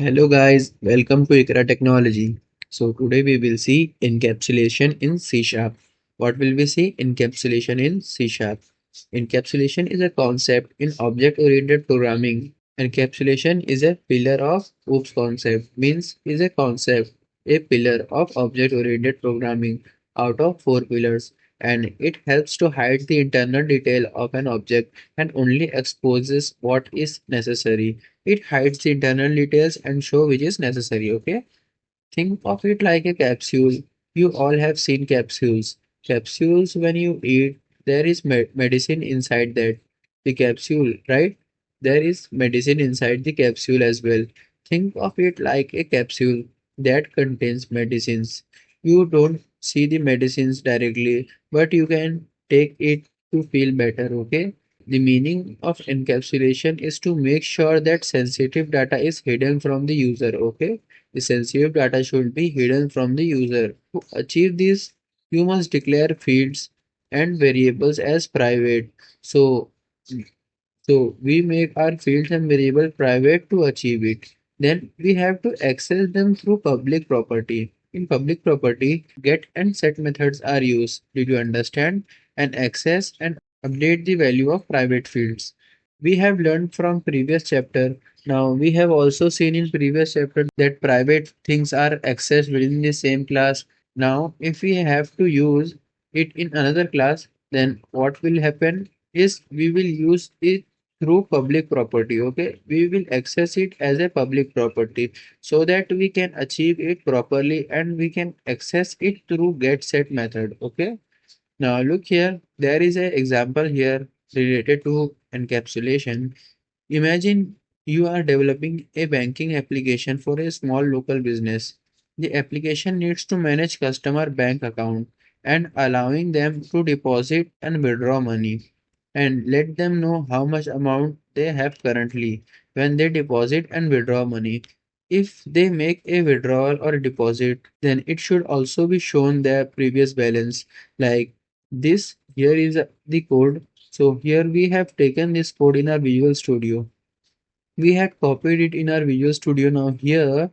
Hello guys, welcome to Ikra Technology. So today we will see encapsulation in C Sharp. What will we see? Encapsulation in C Sharp. Encapsulation is a concept in object-oriented programming. Encapsulation is a pillar of OOPS concept, means is a concept, a pillar of object-oriented programming out of four pillars, and it helps to hide the internal detail of an object and only exposes what is necessary. It hides the internal details and show which is necessary. Okay, think of it like a capsule. You all have seen capsules. Capsules, when you eat, there is medicine inside that. The capsule, right? There is medicine inside the capsule as well. Think of it like a capsule that contains medicines. You don't see the medicines directly, but you can take it to feel better. Okay, the meaning of encapsulation is to make sure that sensitive data is hidden from the user. Okay, the sensitive data should be hidden from the user. To achieve this, you must declare fields and variables as private. So, so we make our fields and variable private to achieve it. Then we have to access them through public property. In public property, get and set methods are used. Did you understand? And access and update the value of private fields. We have learned from previous chapter. Now we have also seen in previous chapter that private things are accessed within the same class. Now if we have to use it in another class, then what will happen is we will use it through public property. Okay, we will access it as a public property so that we can achieve it properly and we can access it through get set method. Okay, now look here, there is an example here related to encapsulation. Imagine you are developing a banking application for a small local business. The application needs to manage customer bank account and allowing them to deposit and withdraw money and let them know how much amount they have currently when they deposit and withdraw money. If they make a withdrawal or a deposit, then it should also be shown their previous balance. Like this, here is the code. So here we have taken this code in our Visual Studio. We had copied it in our Visual Studio. Now here,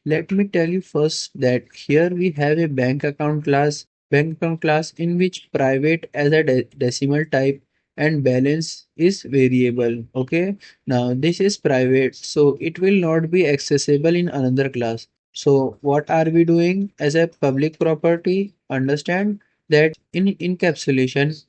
let me tell you first that here we have a bank account class in which private as a decimal type and balance is variable. Okay, now this is private, so it will not be accessible in another class. So what are we doing as a public property? Understand that in encapsulation,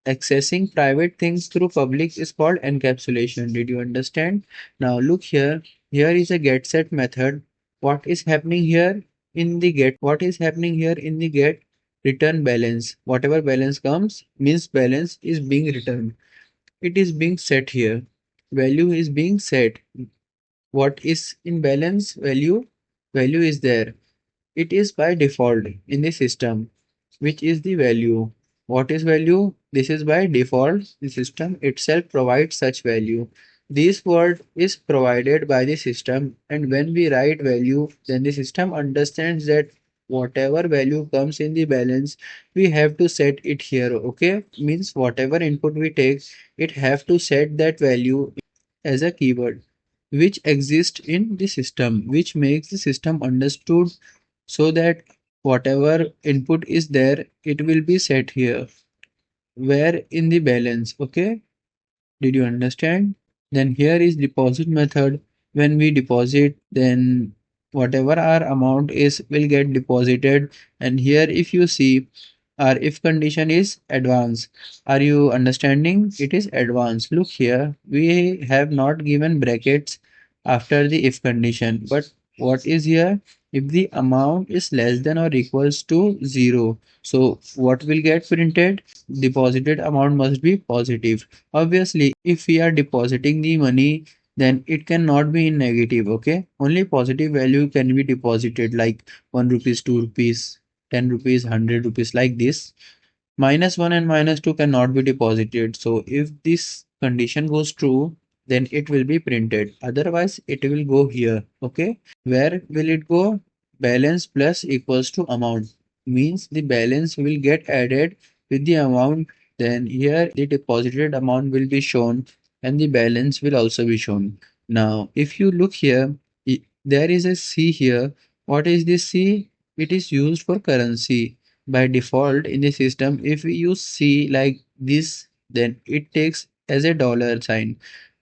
accessing private things through public is called encapsulation. Did you understand? Now look here. Here is a get set method. What is happening here in the get? What is happening here in the get? Return balance. Whatever balance comes means balance is being returned. It is being set here. Value is being set. What is in balance? Value. Value is there. It is by default in the system, which is the value. What is value? This is by default. The system itself provides such value. This word is provided by the system, and when we write value, then the system understands that whatever value comes in the balance, we have to set it here. Okay, means whatever input we take, it have to set that value as a keyword which exists in the system, which makes the system understood so that whatever input is there, it will be set here where in the balance. Okay, did you understand? Then here is deposit method. When we deposit, then whatever our amount is will get deposited. And here if you see, our if condition is advanced. Are you understanding? It is advanced. Look here, we have not given brackets after the if condition, but what is here? If the amount is less than or equals to 0, so what will get printed? Deposited amount must be positive. Obviously, if we are depositing the money, then it cannot be in negative. Okay, only positive value can be deposited, like 1 rupees, 2 rupees, 10 rupees, 100 rupees, like this. Minus 1 and minus 2 cannot be deposited. So if this condition goes true, then it will be printed. Otherwise, it will go here. Okay, where will it go? Balance plus equals to amount, means the balance will get added with the amount. Then here the deposited amount will be shown and the balance will also be shown. Now if you look here, There is a C here. What is this C? It is used for currency. By default in the system, if we use C like this, then it takes as a dollar sign.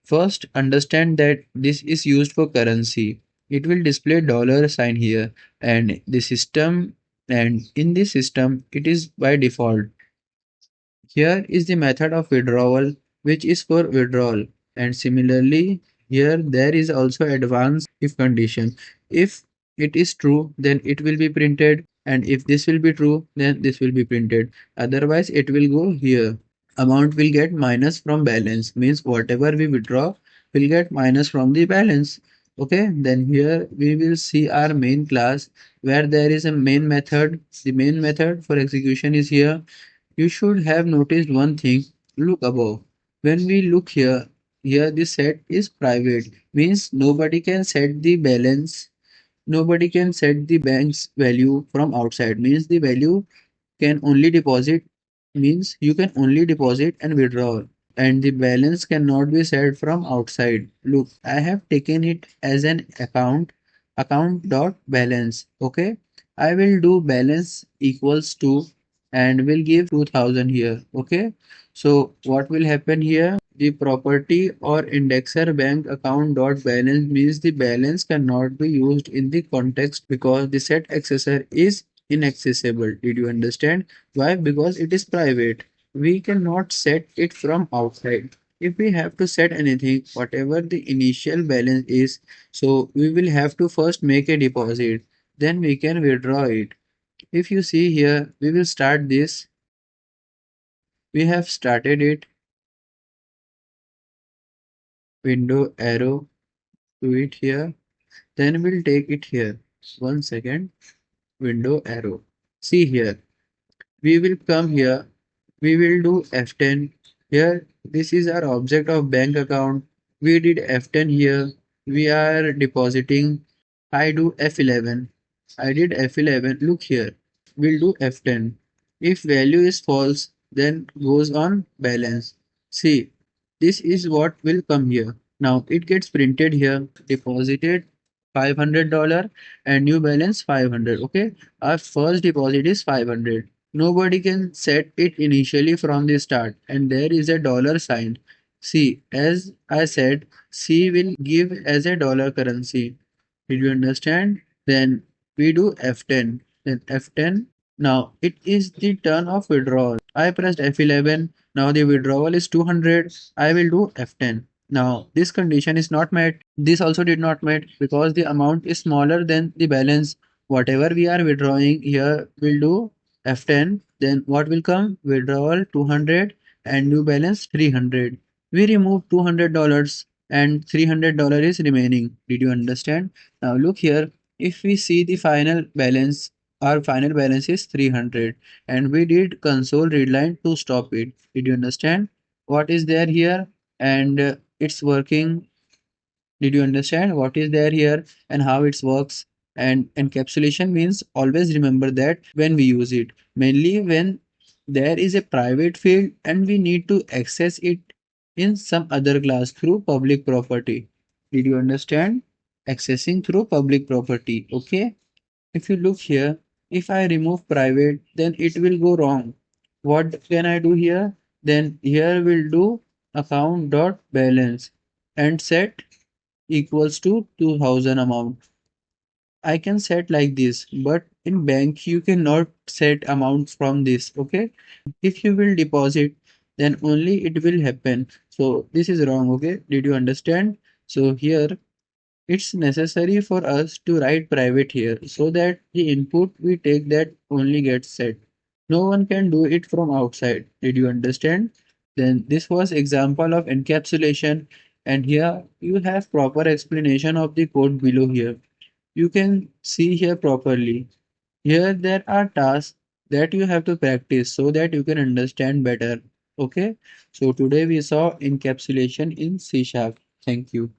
First, understand that this is used for currency. It will display dollar sign here and the system, and in this system it is by default. Here is the method of withdrawal, which is for withdrawal. And similarly, here there is also advanced if condition. If it is true, then it will be printed. And if this will be true, then this will be printed. Otherwise, it will go here. Amount will get minus from balance. Means whatever we withdraw will get minus from the balance. Okay, then here we will see our main class where there is a main method. The main method for execution is here. You should have noticed one thing. Look above. When we look here, here the set is private. Means nobody can set the balance. Nobody can set the bank's value from outside. Means the value can only deposit. Means you can only deposit and withdraw. And the balance cannot be set from outside. Look, I have taken it as an account dot balance. Okay, I will do balance equals to and will give 2000 here. Okay, so what will happen here? The property or indexer bank account dot balance means the balance cannot be used in the context because the set accessor is inaccessible. Did you understand? Why? Because it is private. We cannot set it from outside. If we have to set anything, whatever the initial balance is, so we will have to first make a deposit. Then we can withdraw it. If you see here, we will start this. We have started it. Window arrow to it here. Then we'll take it here. 1 second. Window arrow. See here. We will come here. We will do F10. Here, this is our object of bank account. We did F10 here. We are depositing. I do F11. I did F11. Look here. We'll do F10. If value is false, then goes on balance. See, this is what will come here. Now it gets printed here. Deposited $500 and new balance 500. Okay, our first deposit is 500. Nobody can set it initially from the start, and there is a dollar sign. See, as I said, C will give as a dollar currency. Did you understand? Then we do F10. Then F10. Now it is the turn of withdrawal. I pressed F11. Now the withdrawal is 200. I will do F10. Now this condition is not met. This also did not met because the amount is smaller than the balance. Whatever we are withdrawing here will do F10. Then what will come? Withdrawal 200 and new balance 300. We remove $200 and $300 is remaining. Did you understand? Now look here. If we see the final balance, our final balance is 300 and we did console readline to stop it. Did you understand? What is there here? And it's working. Did you understand what is there here and how it works? And encapsulation means always remember that when we use it, mainly when there is a private field and we need to access it in some other class through public property. Did you understand? Accessing through public property. Okay. If you look here, if I remove private, then it will go wrong. What can I do here? Then here we'll do account dot balance and set equals to 2000 amount. I can set like this, but in bank you cannot set amounts from this. Okay, if you will deposit, then only it will happen. So this is wrong. Okay, did you understand? So here it's necessary for us to write private here so that the input we take that only gets set. No one can do it from outside. Did you understand? Then this was example of encapsulation, and here you have proper explanation of the code below here. You can see here properly. Here there are tasks that you have to practice so that you can understand better. Okay, so today we saw encapsulation in C Sharp. Thank you.